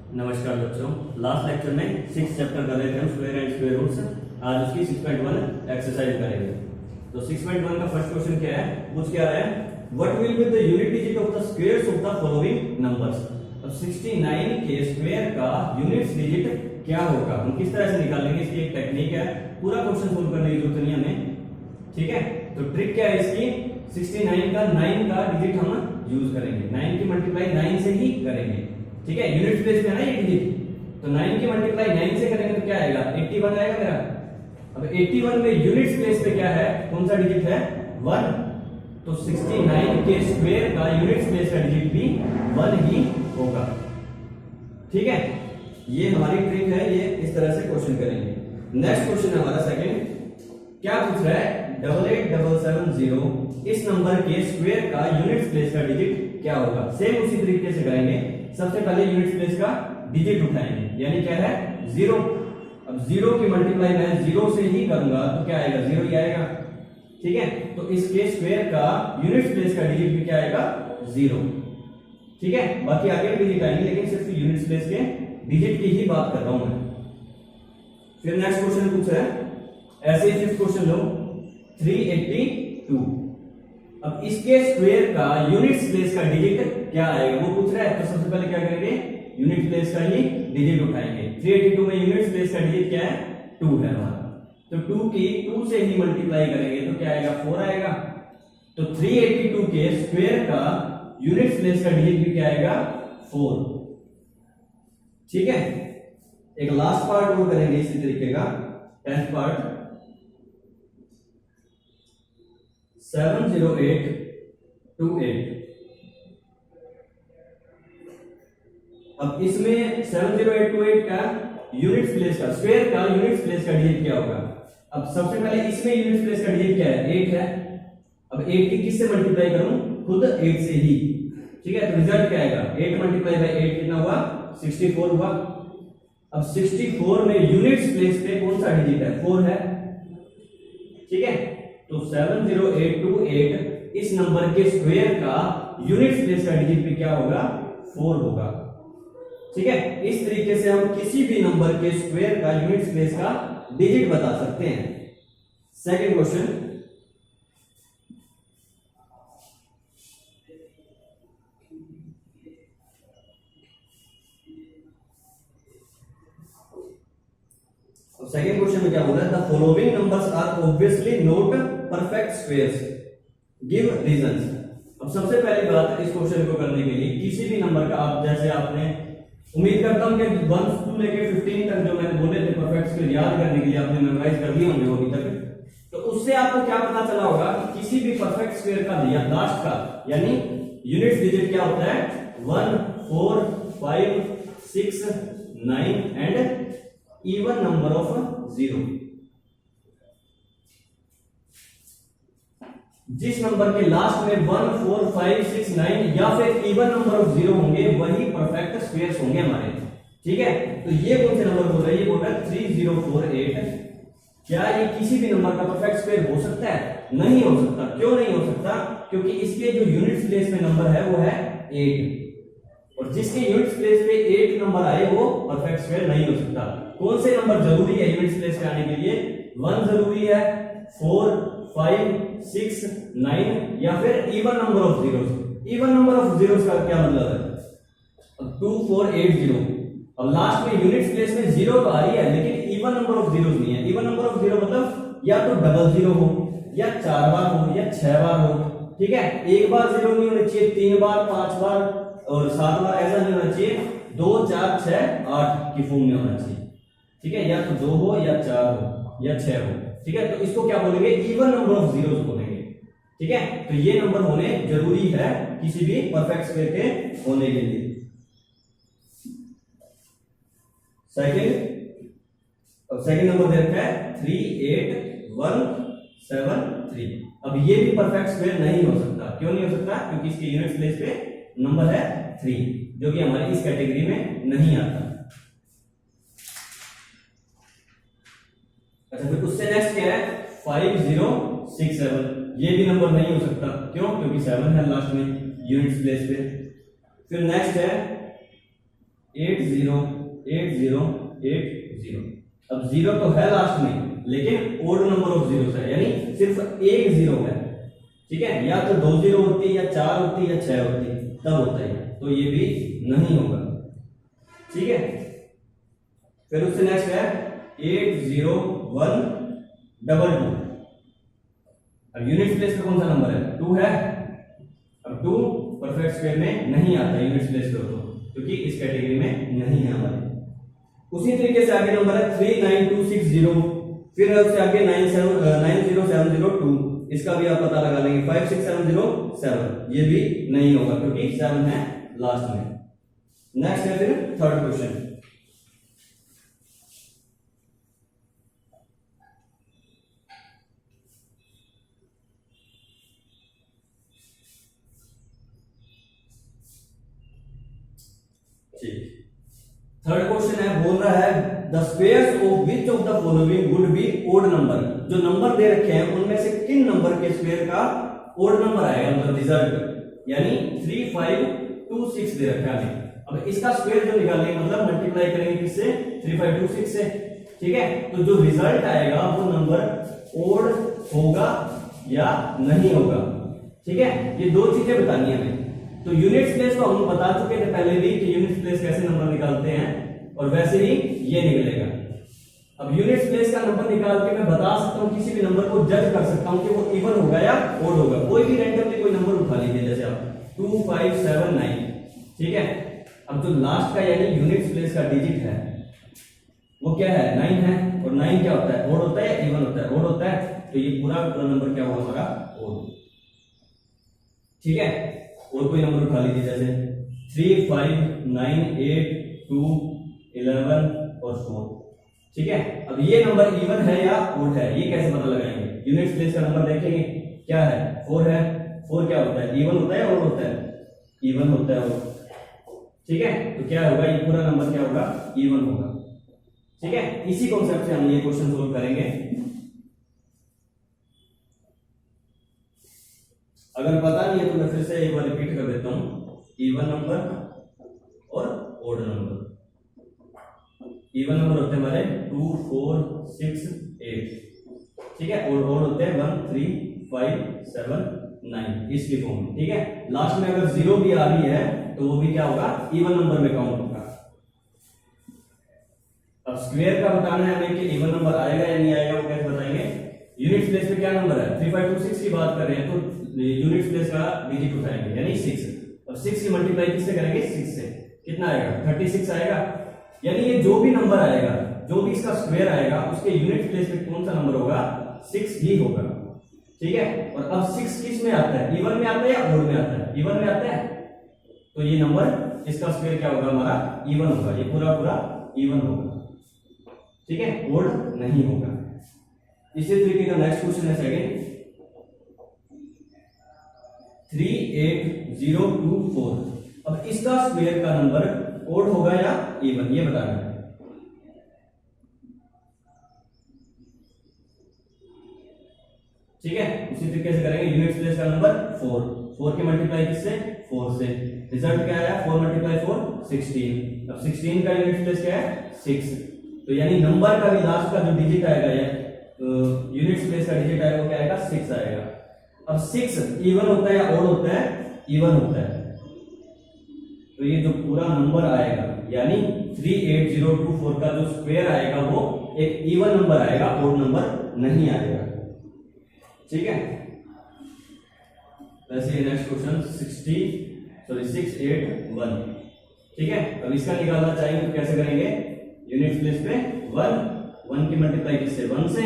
नमस्कार बच्चों, last lecture में 6 चैप्टर कर रहे थे हम स्क्वायर एंड स्क्वायर रूट्स। आज उसकी 6.1 एक्सरसाइज करेंगे। तो 6.1 का फर्स्ट क्वेश्चन क्या है, पूछ क्या रहा है, what will be the unit digit of the squares of the following numbers. अब 69 के स्क्वायर का यूनिट डिजिट क्या होगा, हम किस तरह से निकालेंगे, इसकी एक टेक्निक है। पूरा क्वेश्चन सोल्व करने की जरूरत नहीं हमें, ठीक है। तो ट्रिक क्या है इसकी, 69 का 9 का डिजिट हम यूज करेंगे, 9 की मल्टीप्लाई 9 से ही करेंगे, ठीक है। यूनिट प्लेस पे है ना ये डिजिट, तो 9 की मल्टीप्लाई 9 से करेंगे तो क्या आएगा, 81 आएगा मेरा। अब 81 में यूनिट प्लेस पे क्या है, कौन सा डिजिट है, 1। तो 69 के स्क्वायर का यूनिट प्लेस का डिजिट भी 1 ही होगा, ठीक है। ये हमारी ट्रिक है, ये इस तरह से क्वेश्चन करेंगे। नेक्स्ट क्वेश्चन है हमारा सेकंड, क्या पूछ रहा है, 88770 इस नंबर के स्क्वायर का यूनिट प्लेस का डिजिट क्या होगा। सेम उसी तरीके से करेंगे, सबसे पहले यूनिट प्लेस का डिजिट उठाएंगे, यानी क्या है 0। अब 0 की मल्टीप्लाई मैं 0 से ही करूंगा तो क्या आएगा, 0 ही आएगा, ठीक है। तो इसके स्क्वायर का यूनिट प्लेस का डिजिट भी क्या आएगा, 0, ठीक है। बाकी आगे भी डिजिट आएंगे, लेकिन सिर्फ यूनिट प्लेस के डिजिट की ही बात कर रहा हूं मैं। फिर नेक्स्ट क्वेश्चन पूछ रहा है, ऐसे ही फिफ्थ क्वेश्चन लो, 382। अब इसके स्क्वायर का यूनिट प्लेस का डिजिट क्या आएगा वो पूछ रहा है। तो सबसे पहले क्या करेंगे, यूनिट प्लेस का ही डिजिट उठाएंगे। 382 में यूनिट प्लेस का डिजिट क्या है, 2 है हमारा। तो 2 की 2 से ही मल्टीप्लाई करेंगे तो क्या आएगा, 4 आएगा। तो 382 के स्क्वायर का यूनिट प्लेस का डिजिट भी क्या आएगा, 4, ठीक है। एक लास्ट पार्ट और करेंगे इसी तरीके का, 10th पार्ट, 70828। अब इसमें 70828 का यूनिट प्लेस का स्क्वायर का यूनिट प्लेस का डिजिट क्या होगा। अब सबसे पहले इसमें यूनिट प्लेस का डिजिट क्या है, 8 है। अब 8 की किससे मल्टीप्लाई करूं, खुद 8 से ही, ठीक है। तो रिजल्ट क्या आएगा, 8 मल्टीप्लाई बाय 8 कितना हुआ, 64 हुआ। अब 64 में यूनिट प्लेस पे कौन सा डिजिट है, 4 है, ठीक है। तो 70828 इस नंबर के स्क्वायर का यूनिट प्लेस का डिजिट भी क्या होगा, 4 होगा, ठीक है। इस तरीके से हम किसी भी नंबर के स्क्वायर का यूनिट प्लेस का डिजिट बता सकते हैं। सेकंड क्वेश्चन, सेकेंड क्वेश्चन में क्या बोला है, the following numbers are obviously not perfect squares, give reasons. अब सबसे पहली बात इस क्वेश्चन को करने के लिए, किसी भी नंबर का आप जैसे आपने, उम्मीद करता हूं कि 1 से लेकर 15 तक जो मैंने बोले थे परफेक्ट स्क्वायर याद करने के लिए आपने मेमोराइज कर दिए होंगे अभी तक। तो उससे आपको क्या पता चला होगा कि किसी भी परफेक्ट स्क्वायर का लास्ट का यानी यूनिट डिजिट क्या होता है, 1, 4, 5, 6, 9 एंड इवन नंबर ऑफ 0। जिस नंबर के लास्ट में 1, 4, 5, 6, 9 या फिर इवन नंबर ऑफ 0 होंगे वही परफेक्ट स्क्वायर्स होंगे हमारे, ठीक है। तो ये कौन से नंबर बोल रहे हैं, ये बोल रहा है 3048। क्या ये किसी भी नंबर का परफेक्ट स्क्वायर हो सकता है, नहीं हो सकता। क्यों नहीं हो सकता, क्योंकि इसके जो यूनिट प्लेस में नंबर है वो है 8, और जिसके यूनिट प्लेस पे 8 नंबर आए वो परफेक्ट स्क्वायर नहीं हो सकता। कौन से नंबर जरूरी है यूनिट प्लेस पे आने के लिए, 1 जरूरी है, 4, 5, 6, 9 या फिर even number of zeros. Even number of zeros का क्या मतलब है, 2480। अब लास्ट में यूनिट प्लेस में 0 तो आ रही है, लेकिन इवन नंबर ऑफ जीरोस नहीं है। इवन नंबर ऑफ 0 मतलब या तो डबल 0 हो, या 4 बार हो, या 6 बार हो, ठीक है। एक बार 0 नहीं होना चाहिए, 3 बार, 5 बार और 7 बार, ऐसा नहीं होना चाहिए। 2, 4, 6, 8 की फॉर्म में होना चाहिए, ठीक है। या तो 2 हो, या 4 हो, या 6 हो, ठीक है। तो इसको क्या बोलेंगे, इवन नंबर ऑफ जीरोस बोलेंगे, ठीक है। तो ये नंबर होने जरूरी है किसी भी परफेक्ट स्क्वायर के होने के लिए। सेकंड नंबर दे रखा है 38173। अब ये भी परफेक्ट स्क्वायर नहीं हो सकता। क्यों नहीं हो सकता, क्योंकि इसके यूनिट प्लेस पे नंबर है 3, जो कि हमारी इस कैटेगरी में नहीं आता। अच्छा, फिर उससे नेक्स्ट क्या है, 5067। ये भी नंबर नहीं हो सकता, क्यों, क्योंकि 7 है लास्ट में यूनिट प्लेस पे। फिर नेक्स्ट है 808080। अब 0 तो है लास्ट में, लेकिन ओड नंबर ऑफ जीरो है, यानी सिर्फ एक 0 है। ठीक है, या तो 2 0 होती, या 4 होती, या 6 होती, तब होता है, तो ये भी नहीं होगा। ठीक है, फिर उससे नेक्स्ट है 80122। अब यूनिट प्लेस पे कौन सा नंबर है? 2 है। अब 2 परफेक्ट स्क्वायर में नहीं आता यूनिट प्लेस पे, तो क्योंकि इस कैटेगरी में नहीं है हमारे। उसी तरीके से आगे नंबर है 39260, फिर है उससे आगे 90702, इसका भी आप पता लगा लेंगे। 56707, ये भी नहीं होगा क्योंकि 7 है लास्ट में। नेक्स्ट है फिर थर्ड क्वेश्चन। थर्ड क्वेश्चन है, बोल रहा है the squares of which of the following would be odd number. जो नंबर दे रखे हैं उनमें से किन नंबर के स्क्वायर का ओड नंबर आएगा, मतलब रिजल्ट, यानी 3526 दे रखा है। अब इसका स्क्वायर जो निकालेंगे, मतलब मल्टीप्लाई करेंगे किससे? 3526 से। ठीक है, तो जो रिजल्ट आएगा वो नंबर ओड होगा या नहीं होगा। ठीक है, ये दो चीजें बतानी है हमें। तो यूनिट प्लेस तो हम बता चुके थे पहले भी कि यूनिट प्लेस कैसे नंबर निकालते हैं, और वैसे ही ये निकलेगा। अब यूनिट प्लेस का नंबर निकाल के मैं बता सकता हूं, किसी भी नंबर को जज कर सकता हूं कि वो इवन होगा या ओड होगा। कोई भी रैंडमली कोई नंबर उठा लीजिए, जैसे आप 2579। ठीक है, अब जो लास्ट का यानी यूनिट प्लेस का डिजिट है वो क्या है? 9 है। और 9 क्या होता है? ओड होता है या इवन होता है? ओड होता है। तो ये पूरा नंबर क्या होगा हमारा? ओड। ठीक है, और कोई नंबर उठा लीजिए, जैसे 3 5 9 8 2 11 और 4। ठीक है, अब ये नंबर इवन है या ओड है, ये कैसे पता लगाएंगे? यूनिट प्लेस का नंबर देखेंगे, क्या है? 4 है। 4 क्या होता है? इवन होता है या ओड होता है? इवन होता है। ठीक है, तो क्या होगा? ये पूरा नंबर क्या होगा? इवन होगा। ठीक है, इसी कॉन्सेप्ट से हम ये क्वेश्चन सोल्व करेंगे। अगर पता नहीं है तो मैं फिर से एक बार रिपीट कर देता हूं, इवन नंबर और ओड नंबर। इवन नंबर होते हैं हमारे 2 4 6 8। ठीक है, और ओड होते हैं 1 3 5 7 9, इसकी फॉर्म में। ठीक है, लास्ट में अगर 0 भी आ रही है तो वो भी क्या होगा? इवन नंबर में काउंट होगा। अब स्क्वायर का बताना है हमें कि इवन नंबर आएगा या नहीं आएगा, वो कैसे बताएंगे? यूनिट प्लेस पे क्या नंबर है? 3526 की बात कर रहे हैं, तो यूनिट प्लेस का डिजिट उठाएंगे, यानी 6। अब 6 की मल्टीप्लाई किससे करेंगे? 6 से। कितना आएगा? 36 आएगा। यानी ये जो भी नंबर आएगा, जो भी इसका स्क्वायर आएगा, उसके यूनिट प्लेस पे कौन सा नंबर होगा? 6 ही होगा। ठीक है, और अब 6 किस में आता है? इवन में आता है या ओड में आता है? इवन में आता है, तो ये नंबर, इसका स्क्वायर क्या होगा हमारा? इवन होगा। ये पूरा पूरा इवन होगा। ठीक है, ओड नहीं होगा। इसी तरीके का नेक्स्ट क्वेश्चन है सेकंड, 38024। अब इसका स्क्वायर का नंबर ओड होगा या इवन, ये बताना है। ठीक है, उसी तरीके से करेंगे। यूनिट प्लेस का नंबर 4। 4 की मल्टीप्लाई किससे? 4 से। रिजल्ट क्या आया? 4 × 4 16। अब 16 का यूनिट प्लेस क्या है? 6। तो यानी नंबर का भी लास्ट का जो डिजिट आएगा या यूनिट प्लेस का डिजिट आएगा वो क्या आएगा? 6 आएगा। अब 6 इवन होता है या ओड होता है? इवन होता है। तो ये जो पूरा नंबर आएगा, यानी 38024 का जो स्क्वायर आएगा वो एक इवन नंबर आएगा, ओड नंबर नहीं आएगा। ठीक है, वैसे नेक्स्ट क्वेश्चन 681। ठीक है, अब इसका निकालना चाहेंगे तो कैसे करेंगे? यूनिट प्लेस पे 1 की मल्टीप्लाई किससे? 1 से।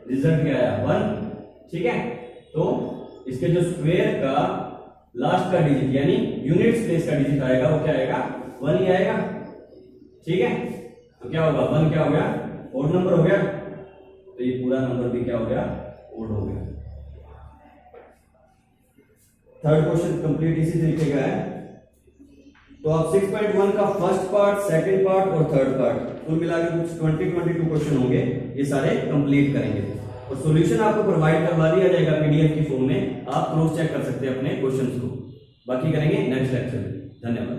रिजल्ट क्या आया? 1। ठीक है, तो इसके जो स्क्वायर का लास्ट का डिजिट यानी यूनिट प्लेस का डिजिट आएगा वो क्या आएगा? 1 ही आएगा। ठीक है, तो क्या होगा? 1 क्या हो गया? ओड नंबर हो गया। तो ये पूरा नंबर भी क्या हो गया? ओड हो गया। थर्ड क्वेश्चन कंप्लीट इसी तरीके का है। तो आप 6.1 का फर्स्ट पार्ट, सेकंड पार्ट और थर्ड पार्ट कुल मिला के कुछ 22 क्वेश्चन होंगे, ये सारे कंप्लीट करेंगे। और सॉल्यूशन आपको प्रोवाइड करवा दिया जाएगा पीडीएफ की फॉर्म में, आप क्रॉस चेक कर सकते हैं अपने क्वेश्चंस को। बाकी करेंगे नेक्स्ट लेक्चर में। धन्यवाद।